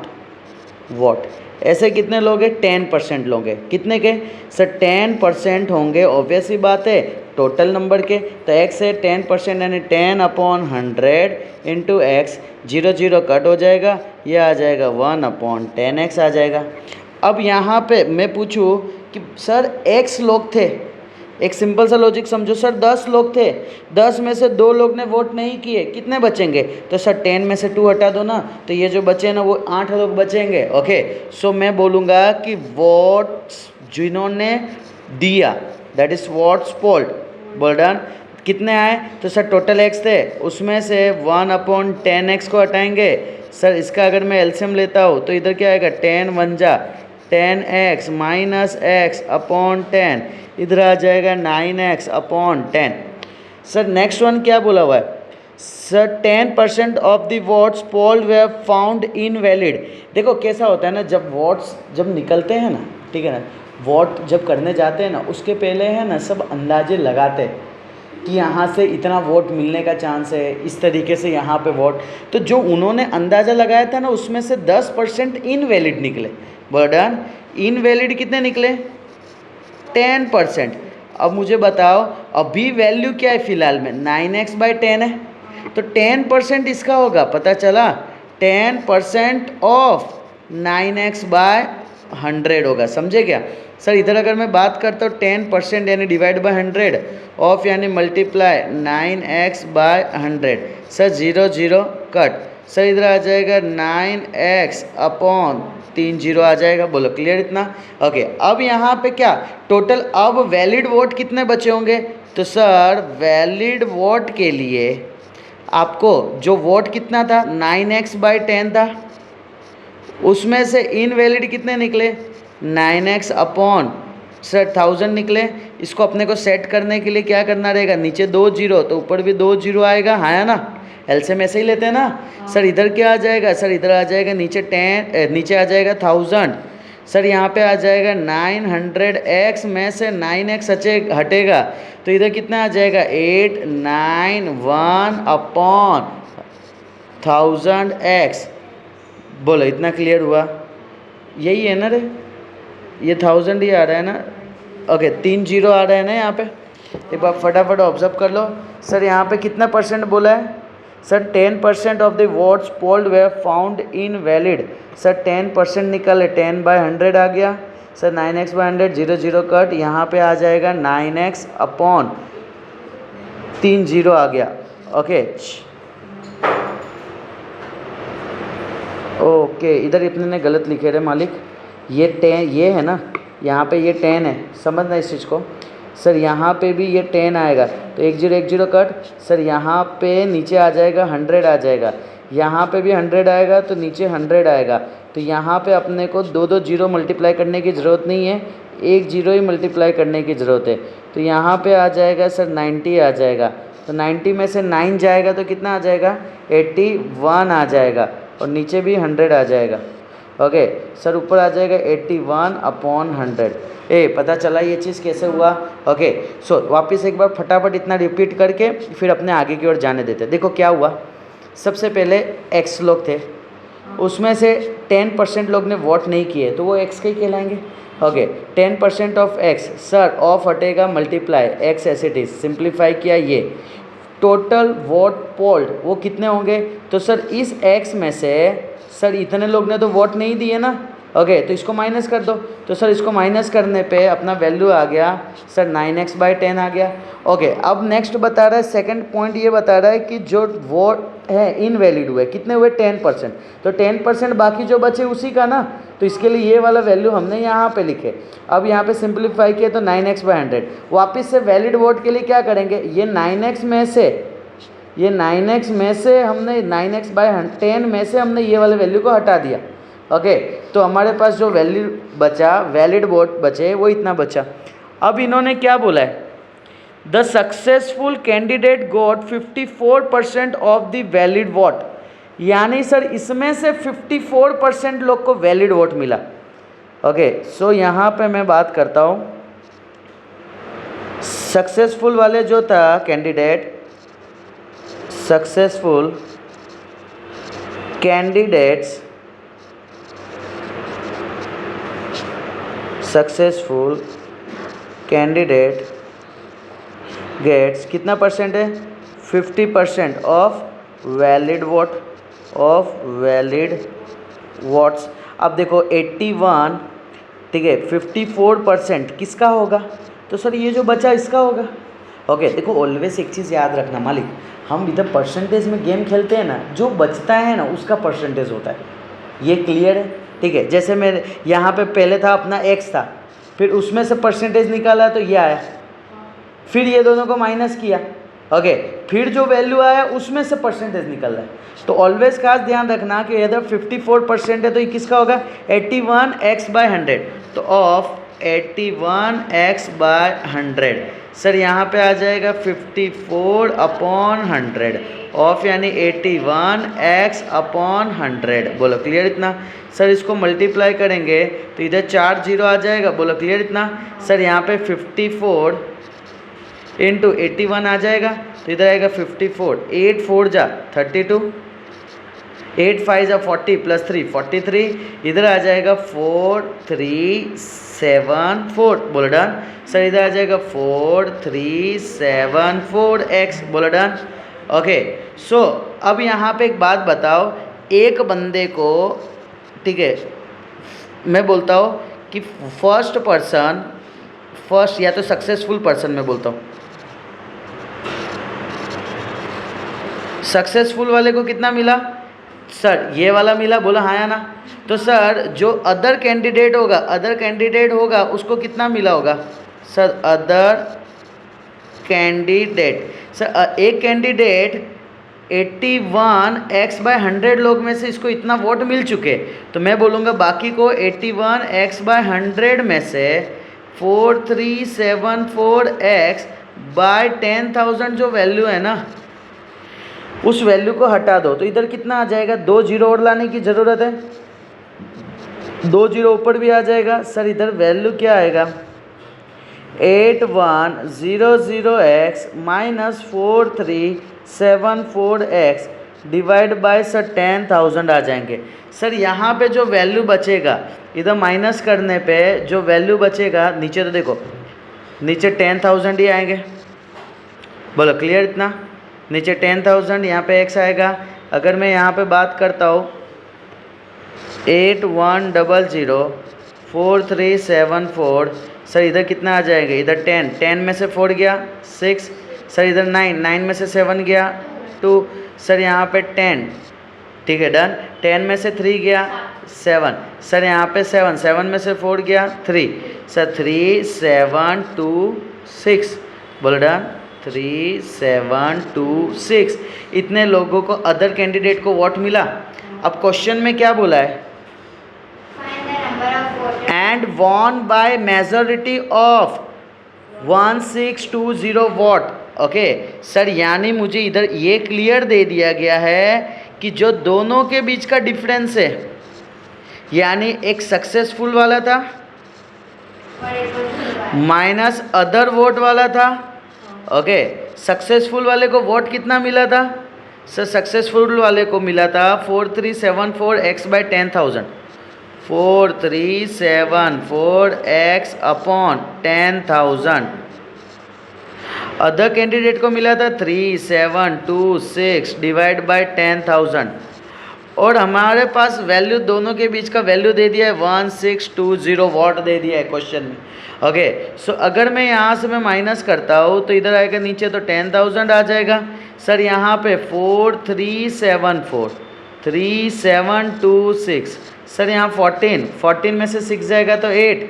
vote, ऐसे कितने लोग हैं 10% लोग हैं। कितने के सर 10% होंगे, ऑब्वियस ही बात है टोटल नंबर के। तो x है 10% यानी 10/100 इंटू एक्स, 0 0 कट हो जाएगा, ये आ जाएगा 1/10x आ जाएगा। अब यहाँ पे मैं पूछूँ कि सर x लोग थे एक सिंपल सा लॉजिक समझो सर, 10 लोग थे, 10 में से 2 लोग ने वोट नहीं किए, कितने बचेंगे? तो सर 10 में से 2 हटा दो ना, तो ये जो बचे ना वो 8 लोग बचेंगे। ओके, सो मैं बोलूँगा कि वोट्स जिन्होंने दिया, दैट इज वोट्स पोल्ड, बोल डन, कितने आए? तो सर टोटल एक्स थे, उसमें से 1/10x को हटाएंगे। सर इसका अगर मैं एलसीएम लेता हूँ तो इधर क्या आएगा? 10 1 जा 10x माइनस एक्स अपॉन 10, इधर आ जाएगा 9x upon 10। Sir next one क्या बोला हुआ है? Sir 10% of the votes polled way found invalid. देखो कैसा होता है ना, जब वोट्स जब निकलते हैं ना, ठीक है ना, वोट जब करने जाते हैं ना, उसके पहले है ना सब अंदाजे लगाते हैं कि यहाँ से इतना वोट मिलने का चांस है, इस तरीके से यहाँ पे वोट, तो जो उन्होंने अंदाज़ा लगाया था ना उसमें से 10% इनवैलिड निकले। बर्डन इनवैलिड कितने निकले? 10%। अब मुझे बताओ अभी वैल्यू क्या है फ़िलहाल में? 9x/10 है, तो 10% इसका होगा, पता चला 10% ऑफ 9x/100 होगा। समझे क्या सर? इधर अगर मैं बात करता हूँ 10% यानी डिवाइड बाय 100 ऑफ यानी multiply 9x/100, sir 0 0 cut, sir इधर आ जाएगा 9x अपॉन 3 0 आ जाएगा। बोलो क्लियर इतना? ओके, अब यहाँ पे क्या टोटल अब वैलिड वोट कितने बचे होंगे? तो सर वैलिड वोट के लिए आपको जो वोट कितना था 9x/10 था, उसमें से इनवैलिड कितने निकले? 9x अपॉन सर 1000 निकले। इसको अपने को सेट करने के लिए क्या करना रहेगा? नीचे 2 0 तो ऊपर भी 2 0 आएगा, हाँ है ना? एलसीएम ऐसे ही लेते हैं ना। सर इधर क्या आ जाएगा? सर इधर आ जाएगा नीचे 10, नीचे आ जाएगा 1000, सर यहाँ पे आ जाएगा 900x में से 9x हटेगा तो इधर कितना आ जाएगा? 891 अपॉन 1000x। बोलो इतना क्लियर हुआ? यही है ना रे, ये 1000 ही आ रहा है ना? ओके, 3 0 आ रहा है ना यहाँ पे, एक बार फटाफट ऑब्जर्व कर लो। सर यहाँ पे कितना परसेंट बोला है? Sir 10% of the votes polled way found invalid. Sir 10% निकले, 10/100 आ गया। सर 9x/100 0 0 कट, यहाँ पे आ जाएगा 9x अपॉन 3 0 आ गया। ओके ओके, इधर इतने ने गलत लिखे रे मालिक, ये 10 ये है ना, यहाँ पे ये 10 है, समझना इस चीज़ को। सर यहाँ पे भी ये 10 आएगा तो 1 0 1 0 कट, सर यहाँ पे नीचे आ जाएगा 100 आ जाएगा, यहाँ पे भी 100 आएगा तो नीचे 100 आएगा, तो यहाँ पे अपने को 2 0 मल्टीप्लाई करने की ज़रूरत नहीं है, 1 0 ही मल्टीप्लाई करने की ज़रूरत है। तो यहाँ पे आ जाएगा सर 90 आ जाएगा, तो 90 में से 9 जाएगा तो कितना आ जाएगा? 81 आ जाएगा, और नीचे भी 100 आ जाएगा। ओके सर ऊपर आ जाएगा 81 अपॉन 100। पता चला ये चीज़ कैसे हुआ? ओके सो वापस एक बार फटाफट इतना रिपीट करके फिर अपने आगे की ओर जाने देते। देखो क्या हुआ, सबसे पहले x लोग थे, उसमें से 10% लोग ने वोट नहीं किए तो वो x के ही कहलाएंगे। Okay 10% of x, sir of हटेगा multiply x as it is, simplify किया, ये टोटल वोट पोल्ड वो कितने होंगे? तो सर इस x में से सर इतने लोग ने तो वोट नहीं दिए ना। ओके तो इसको माइनस कर दो, तो सर इसको माइनस करने पे अपना वैल्यू आ गया सर 9x/10 आ गया। ओके अब नेक्स्ट बता रहा है, सेकंड पॉइंट ये बता रहा है कि जो वोट है इनवैलिड हुए, कितने हुए? 10%, तो 10% बाकी जो बचे उसी का ना, तो इसके लिए ये वाला वैल्यू हमने यहाँ पे लिखे। अब यहाँ पे सिंप्लीफाई किया तो 9x/100। वापस से वैलिड वोट के लिए क्या करेंगे? ये 9x में से हमने 9x/10 में से हमने ये वाले वैल्यू को हटा दिया। ओके तो हमारे पास जो वैल्यू बचा, वैलिड वोट बचे, वो इतना बचा। अब इन्होंने क्या बोला है? The successful candidate got 54% of the valid vote, यानी सर इसमें से 54% लोग को वैलिड वोट मिला। ओके सो यहाँ पे मैं बात करता हूँ, सक्सेसफुल वाले जो था candidate, successful candidates, successful candidate gets कितना परसेंट है? 50% of valid vote, of valid votes. अब देखो 81, ठीक है, 54% किसका होगा? तो सर ये जो बचा इसका होगा। ओके देखो ऑलवेज एक चीज़ याद रखना मालिक, हम इधर परसेंटेज में गेम खेलते हैं ना, जो बचता है ना उसका परसेंटेज होता है, ये क्लियर है? ठीक है, जैसे मेरे यहाँ पे पहले था अपना x था, फिर उसमें से परसेंटेज निकाला तो ये आया, फिर ये दोनों को माइनस किया, ओके, फिर जो वैल्यू आया उसमें से परसेंटेज निकल रहा है। तो ऑलवेज खास ध्यान रखना कि इधर 54% है तो ये किसका होगा, 81x/100। तो ऑफ 81x/100 सर यहाँ पे आ जाएगा 54/100 ऑफ यानी 81x/100। बोलो क्लियर इतना? सर इसको मल्टीप्लाई करेंगे तो इधर 4 0 आ जाएगा। बोलो क्लियर इतना? सर यहाँ पे 54 इंटू 81 आ जाएगा तो इधर आएगा 54, 8 4 जा 32, 8 5 जा 40 प्लस 3 43, इधर आ जाएगा 4374। बोलो डन? सर इधर आ जाएगा 4374x। बोलो डन? ओके सो अब यहाँ पे एक बात बताओ, एक बंदे को, ठीक है, मैं बोलता हूँ कि फर्स्ट पर्सन, फर्स्ट या तो सक्सेसफुल पर्सन में बोलता हूँ, सक्सेसफुल वाले को कितना मिला सर, ये वाला मिला। बोला हाँ या ना? तो सर जो अदर कैंडिडेट होगा, अदर कैंडिडेट होगा उसको कितना मिला होगा सर, अदर कैंडिडेट। सर एक कैंडिडेट 81x/100 लोग में से इसको इतना वोट मिल चुके, तो मैं बोलूँगा बाकी को 81x/100 में से 4374x/10,000 जो वैल्यू है ना, उस वैल्यू को हटा दो। तो इधर कितना आ जाएगा, 2 0 और लाने की ज़रूरत है, 2 0 ऊपर भी आ जाएगा। सर इधर वैल्यू क्या आएगा, 8100x minus 4374x divide by sir 10,000 आ जाएंगे। सर यहाँ पे जो वैल्यू बचेगा, इधर माइनस करने पे जो वैल्यू बचेगा, नीचे तो देखो नीचे 10,000 ही आएंगे। बोलो क्लियर इतना? नीचे 10,000, यहाँ पे x आएगा। अगर मैं यहाँ पे बात करता हूँ 81004374, सर इधर कितना आ जाएगा, इधर 10, 10 में से 4 गया 6, सर इधर 9, 9 में से 7 गया 2, सर यहाँ पे 10, ठीक है डन। 10 में से 3 गया 7, सर यहाँ पे 7, 7 में से 4 गया 3, सर 3 7 2 6। बोलो डन? 3 7 2 6। इतने लोगों को, अदर कैंडिडेट को वोट मिला। अब क्वेश्चन में क्या बोला है, and won by majority of 1620 vote. Okay sir यानी मुझे इधर ये क्लियर दे दिया गया है कि जो दोनों के बीच का डिफरेंस है, यानी एक सक्सेसफुल वाला था माइनस अदर वोट वाला था। ओके सक्सेसफुल वाले को वोट कितना मिला था सर, सक्सेसफुल वाले को मिला था 4374x/10,000, 4374x/10,000। अदर कैंडिडेट को मिला था 3726 डिवाइड बाय 10,000। और हमारे पास वैल्यू, दोनों के बीच का वैल्यू दे दिया है 1620 वॉट दे दिया है क्वेश्चन में। ओके सो अगर मैं यहाँ से मैं माइनस करता हूँ तो इधर आएगा नीचे तो 10,000 आ जाएगा। सर यहाँ पे 4374 3726, सर यहाँ 14, 14 में से 6 जाएगा तो 8,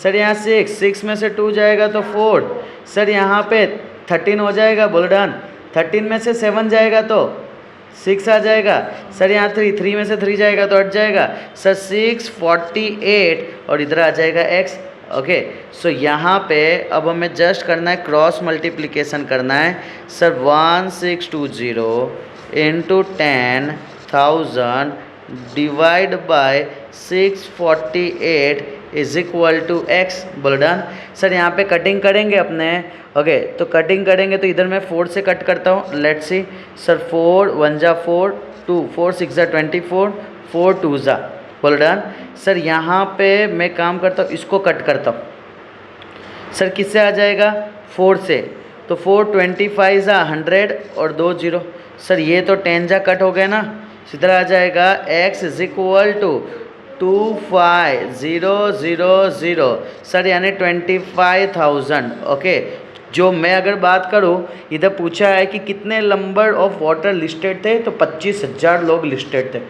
सर यहाँ 6, 6 में से 2 जाएगा तो 4, सर यहाँ पे 13 हो जाएगा। बोल डन? 13 में से 7 जाएगा तो 6 आ जाएगा। सर यहाँ 3, 3 में से 3 जाएगा तो 8 जाएगा। सर 648 और इधर आ जाएगा x। ओके सो यहाँ पे अब हमें जस्ट करना है क्रॉस मल्टीप्लिकेशन करना है। Sir 1620 into 10,000 divide by 648 is equal to x। बोलो डन? सर यहाँ पे कटिंग करेंगे अपने। ओके तो कटिंग करेंगे तो इधर मैं 4 से कट करता हूँ। लेट्स सी सर 4 1 जा 4, 2 4 6 जा 24, 4 2 जा। बोलो डन? सर यहाँ पे मैं काम करता हूँ, इसको कट करता हूँ। सर किससे आ जाएगा, 4 से, तो 4 25 जा 100 और 2 0। सर ये तो 10 जा कट हो गया ना, सीधा आ जाएगा x is equal to 25,000 sir, यानी 25,000। ओके, जो मैं अगर बात करूँ, इधर पूछा है कि कितने नंबर ऑफ वोटर लिस्टेड थे, तो 25,000 लोग लिस्टेड थे।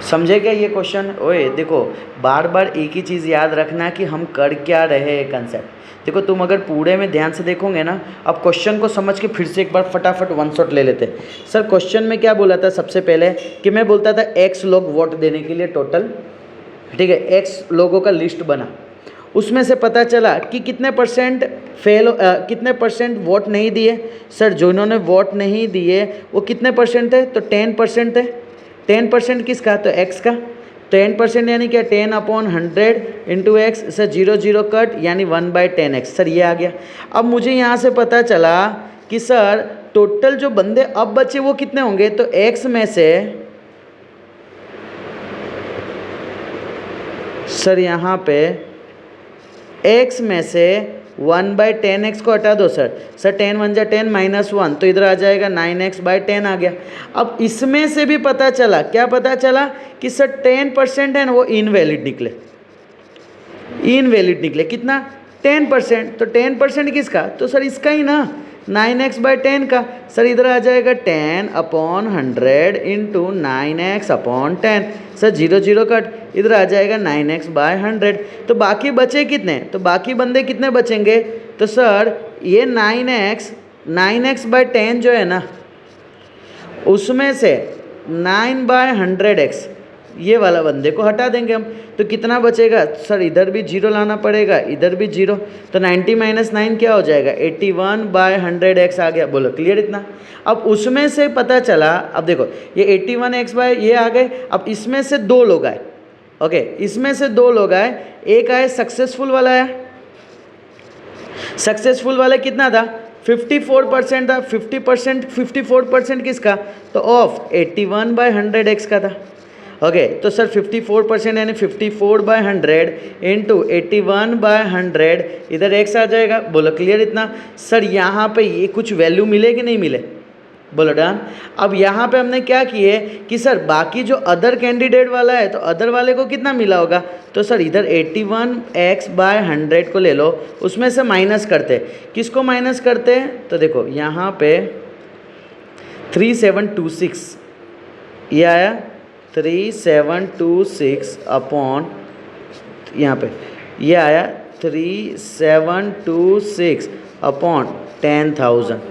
समझे क्या ये क्वेश्चन? ओए देखो, बार बार एक ही चीज़ याद रखना कि हम कर क्या रहे हैं कंसेप्ट। देखो, तुम अगर पूरे में ध्यान से देखोगे ना, अब क्वेश्चन को समझ के फिर से एक बार फटाफट वन शॉट ले लेते। सर, क्वेश्चन में क्या बोला था सबसे पहले कि मैं बोलता था x लोग वोट देने के लिए टोटल, ठीक है, x लोगों का लिस्ट बना। उसमें से पता चला कि कितने परसेंट कितने परसेंट वोट नहीं दिए। सर, जो इन्होंने वोट नहीं दिए वो कितने परसेंट थे? तो 10% थे। 10% किसका? तो x का। 10% यानी क्या? 10/100 इंटू एक्स। सर, 0 कट यानी 1/10x। सर, ये आ गया। अब मुझे यहाँ से पता चला कि सर टोटल जो बंदे अब बचे वो कितने होंगे? तो x में से, सर यहाँ पे x में से 1/10x को हटा दो सर। 10 1 जा 10 -1, तो इधर आ जाएगा 9x/10 आ गया। अब इसमें से भी पता चला, क्या पता चला कि सर 10% है ना, वो इनवैलिड निकले। इनवैलिड निकले कितना? 10%। तो 10% किसका? तो सर इसका ही ना, 9x/10 का। सर, इधर आ जाएगा 10/100 इंटू 9x/10। सर, 0 कट, इधर आ जाएगा 9x/100। तो बाकी बचे कितने? तो बाकी बंदे कितने बचेंगे? तो सर ये 9x/10 जो है ना, उसमें से 9/100x ये वाला बंदे को हटा देंगे हम, तो कितना बचेगा? सर, इधर भी 0 लाना पड़ेगा, इधर भी 0, तो 90 - 9 क्या हो जाएगा? 81/100x आ गया। बोलो क्लियर इतना? अब उसमें से पता चला, अब देखो ये 81x बाय ये आ गए। अब इसमें से 2 लोग आए। ओके, इसमें से 2 लोग आए। एक आए सक्सेसफुल वाला आया। सक्सेसफुल वाला कितना था? 54% था। 54% किसका? तो ऑफ 81/100x का था। ओके, तो सर 54% यानी 54/100 इंटू 81/100, इधर x आ जाएगा। बोलो क्लियर इतना? सर, यहाँ पे ये कुछ वैल्यू मिले कि नहीं मिले? बोलो डन। अब यहाँ पे हमने क्या किए कि सर बाकी जो अदर कैंडिडेट वाला है, तो अदर वाले को कितना मिला होगा? तो सर इधर 81x/100 को ले लो, उसमें से माइनस करते। किसको माइनस करते हैं? तो देखो यहाँ पे 3726 ये आया, 3726 अपॉन, यहाँ पे ये आया 3726 अपॉन 10,000।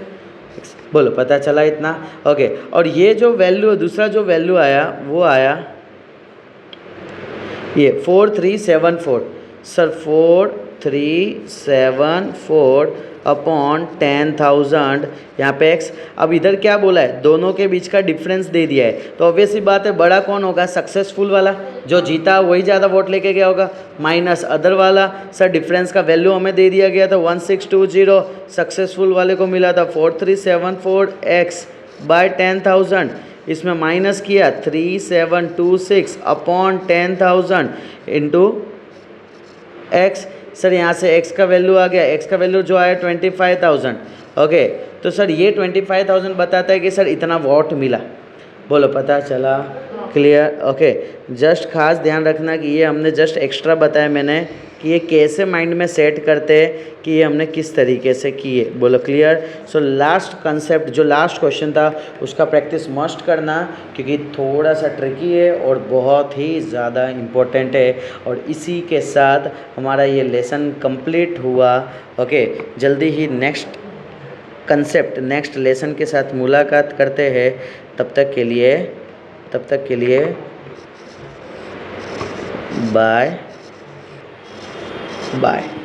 बोलो पता चला इतना? ओके, और ये जो वैल्यू, दूसरा जो वैल्यू आया वो आया ये 4374। सर 4374 अपॉन 10,000, यहाँ पे x। अब इधर क्या बोला है? दोनों के बीच का डिफरेंस दे दिया है, तो ऑब्वियसली बात है बड़ा कौन होगा? सक्सेसफुल वाला, जो जीता वही ज़्यादा वोट लेके गया होगा, माइनस अदर वाला। सर, डिफरेंस का वैल्यू हमें दे दिया गया था 1620, सक्सेसफुल वाले को मिला था 4374x/10,000। इसमें माइनस किया 3726 अपॉन 10,000 इंटू x। सर, यहाँ से x का वैल्यू आ गया, x का वैल्यू जो आया 25,000। ओके, तो सर ये 25,000 बताता है कि सर इतना वोट मिला। बोलो पता चला? क्लियर? ओके, जस्ट खास ध्यान रखना कि ये हमने जस्ट एक्स्ट्रा बताया मैंने कि ये कैसे माइंड में सेट करते हैं, कि ये हमने किस तरीके से किए। बोलो क्लियर? सो लास्ट कंसेप्ट, जो लास्ट क्वेश्चन था उसका प्रैक्टिस मस्ट करना, क्योंकि थोड़ा सा ट्रिकी है और बहुत ही ज़्यादा इम्पोर्टेंट है। और इसी के साथ हमारा ये लेसन कंप्लीट हुआ। ओके, जल्दी ही नेक्स्ट कंसेप्ट, नेक्स्ट लेसन के साथ मुलाकात करते हैं। तब तक के लिए बाय बाय।